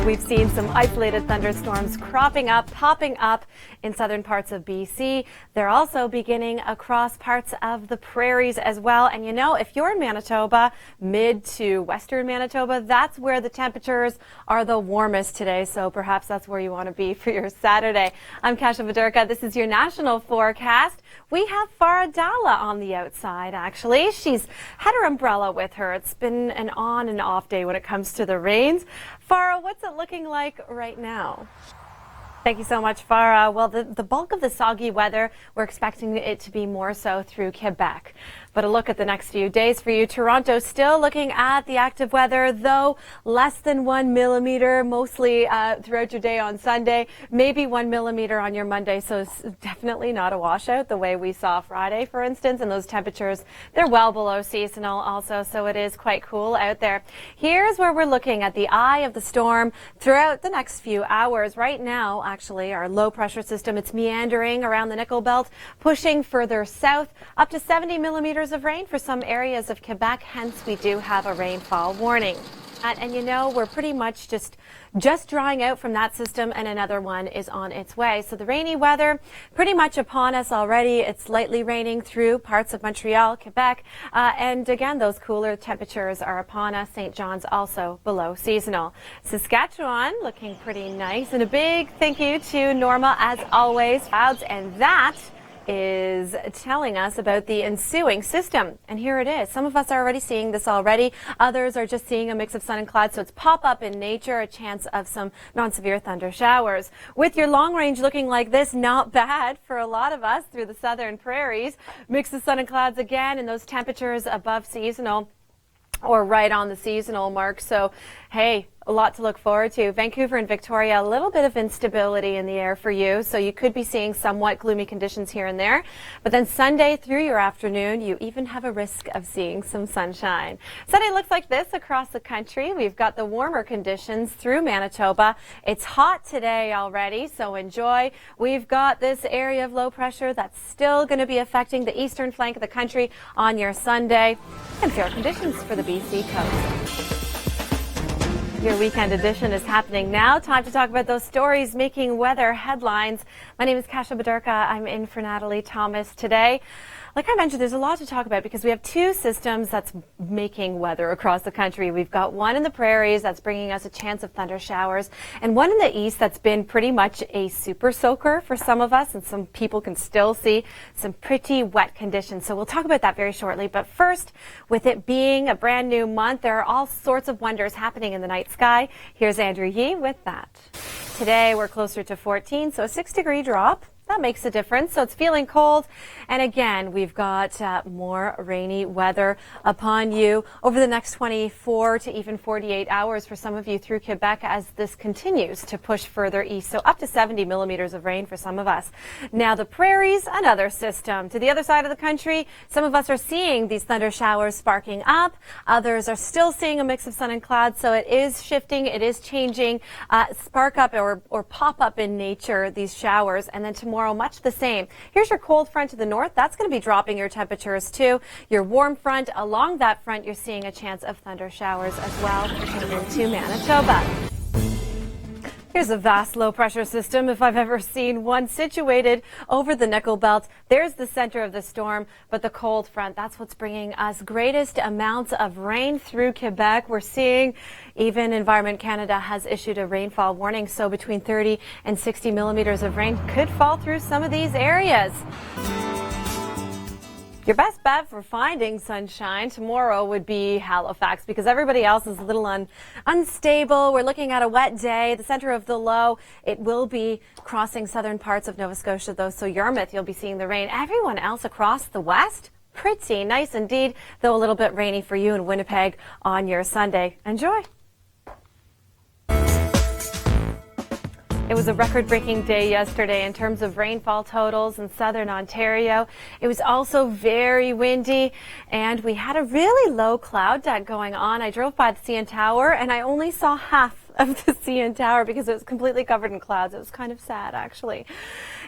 We've seen some isolated thunderstorms cropping up, popping up in southern parts of BC. They're also beginning across parts of the prairies as well. And you know, if you're in Manitoba, mid to western Manitoba, that's where the temperatures are the warmest today. So perhaps that's where you want to be for your Saturday. I'm Kasia Bodurka. This is your national forecast. We have Farah Dalla on the outside, actually. She's had her umbrella with her. It's been an on and off day when it comes to the rains. Farah, what's it looking like right now? Thank you so much, Farah. Well, the bulk of the soggy weather, we're expecting it to be more so through Quebec. But a look at the next few days for you. Toronto still looking at the active weather, though less than 1 millimeter, mostly throughout your day on Sunday, maybe 1 millimeter on your Monday. So it's definitely not a washout the way we saw Friday, for instance. And those temperatures, they're well below seasonal also, so it is quite cool out there. Here's where we're looking at the eye of the storm throughout the next few hours. Right now, actually, our low pressure system, it's meandering around the nickel belt, pushing further south, up to 70 millimeters of rain for some areas of Quebec. Hence, we do have a rainfall warning. And you know, we're pretty much just drying out from that system, and another one is on its way. So the rainy weather pretty much upon us already. It's lightly raining through parts of Montreal, Quebec, and again, those cooler temperatures are upon us. St. John's also below seasonal. Saskatchewan looking pretty nice, and a big thank you to Norma as always. Clouds, and that is telling us about the ensuing system. And here it is. Some of us are already seeing this already. Others are just seeing a mix of sun and clouds. So it's pop up in nature, a chance of some non-severe thunder showers. With your long range looking like this, not bad for a lot of us through the southern prairies. Mix of sun and clouds again, and those temperatures above seasonal or right on the seasonal mark. So, hey, a lot to look forward to. Vancouver and Victoria, a little bit of instability in the air for you. So you could be seeing somewhat gloomy conditions here and there. But then Sunday through your afternoon, you even have a risk of seeing some sunshine. Sunday looks like this across the country. We've got the warmer conditions through Manitoba. It's hot today already, so enjoy. We've got this area of low pressure that's still going to be affecting the eastern flank of the country on your Sunday. And fair conditions for the BC coast. Your weekend edition is happening now. Time to talk about those stories making weather headlines. My name is Kasia Bodurka. I'm in for Natalie Thomas today. Like I mentioned, there's a lot to talk about because we have two systems that's making weather across the country. We've got one in the prairies that's bringing us a chance of thunder showers, and one in the east that's been pretty much a super soaker for some of us, and some people can still see some pretty wet conditions. So we'll talk about that very shortly. But first, with it being a brand new month, there are all sorts of wonders happening in the night sky. Here's Andrew Yee with that. Today, we're closer to 14, so a 6-degree drop. That makes a difference. So it's feeling cold. And again, we've got more rainy weather upon you over the next 24 to even 48 hours for some of you through Quebec as this continues to push further east. So up to 70 millimeters of rain for some of us. Now the prairies, another system. To the other side of the country, some of us are seeing these thunder showers sparking up. Others are still seeing a mix of sun and clouds. So it is shifting. It is changing. Spark up or pop up in nature, these showers. And then tomorrow, much the same. Here's your cold front to the north. That's going to be dropping your temperatures too. Your warm front, along that front, you're seeing a chance of thunder showers as well pushing into Manitoba. Here's a vast low pressure system, if I've ever seen one, situated over the nickel belt. There's the center of the storm, but the cold front, that's what's bringing us greatest amounts of rain through Quebec. We're seeing even Environment Canada has issued a rainfall warning, so between 30 and 60 millimeters of rain could fall through some of these areas. Your best bet for finding sunshine tomorrow would be Halifax because everybody else is a little unstable. We're looking at a wet day. The center of the low, it will be crossing southern parts of Nova Scotia, though. So Yarmouth, you'll be seeing the rain. Everyone else across the west, pretty nice indeed, though a little bit rainy for you in Winnipeg on your Sunday. Enjoy. It was a record-breaking day yesterday in terms of rainfall totals in southern Ontario. It was also very windy, and we had a really low cloud deck going on. I drove by the CN Tower, and I only saw half of the CN Tower because it was completely covered in clouds. It was kind of sad, actually.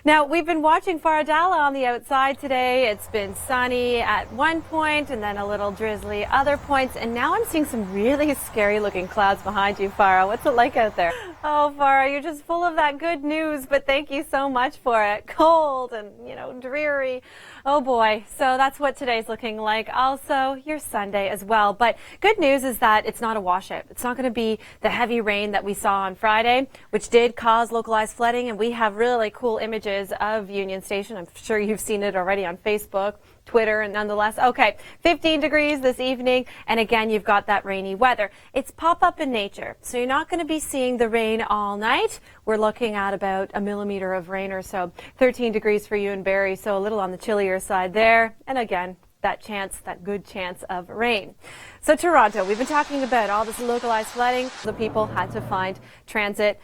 Now, we've been watching Faradala on the outside today. It's been sunny at one point and then a little drizzly other points. And now I'm seeing some really scary looking clouds behind you, Farah. What's it like out there? Oh, Farah, you're just full of that good news, but thank you so much for it. Cold and, dreary. Oh boy. So that's what today's looking like. Also, your Sunday as well. But good news is that it's not a washout. It's not going to be the heavy rain that we saw on Friday, which did cause localized flooding. And we have really cool images of Union Station. I'm sure you've seen it already on Facebook, Twitter, and nonetheless. Okay, 15 degrees this evening. And again, you've got that rainy weather. It's pop-up in nature. So you're not going to be seeing the rain all night. We're looking at about a millimeter of rain or so. 13 degrees for you in Barrie, so a little on the chillier side there. And again, that good chance of rain. So Toronto, we've been talking about all this localized flooding. The people had to find transit,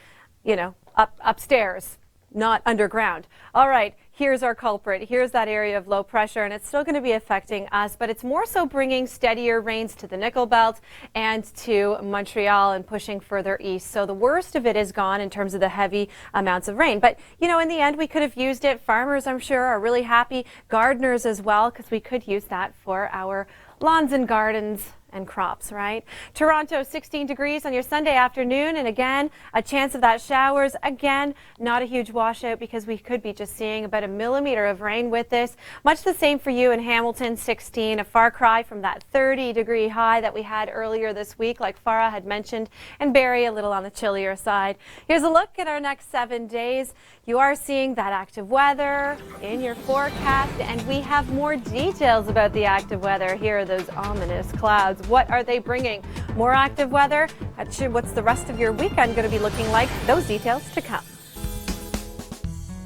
upstairs, not underground. All right, here's our culprit. Here's that area of low pressure, and it's still going to be affecting us, but it's more so bringing steadier rains to the Nickel Belt and to Montreal and pushing further east. So the worst of it is gone in terms of the heavy amounts of rain. But, in the end, we could have used it. Farmers, I'm sure, are really happy. Gardeners as well, because we could use that for our lawns and gardens and crops, right? Toronto, 16 degrees on your Sunday afternoon. And again, a chance of that showers. Again, not a huge washout because we could be just seeing about a millimeter of rain with this. Much the same for you in Hamilton, 16, a far cry from that 30-degree high that we had earlier this week, like Farah had mentioned, and Barrie a little on the chillier side. Here's a look at our next 7 days. You are seeing that active weather in your forecast, and we have more details about the active weather. Here are those ominous clouds. What are they bringing? More active weather? What's the rest of your weekend going to be looking like? Those details to come.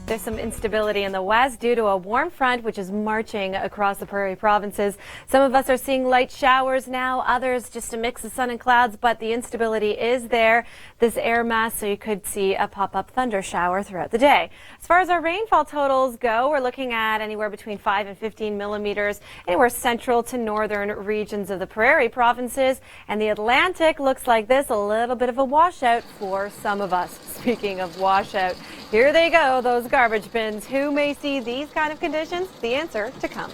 There's some instability in the west due to a warm front which is marching across the prairie provinces. Some of us are seeing light showers now, others just a mix of sun and clouds, but the instability is there, this air mass, so you could see a pop-up thunder shower throughout the day. As far as our rainfall totals go, we're looking at anywhere between 5 and 15 millimeters, anywhere central to northern regions of the prairie provinces, and the Atlantic looks like this, a little bit of a washout for some of us. Speaking of washout, here they go, those garbage bins. Who may see these kind of conditions? The answer to come.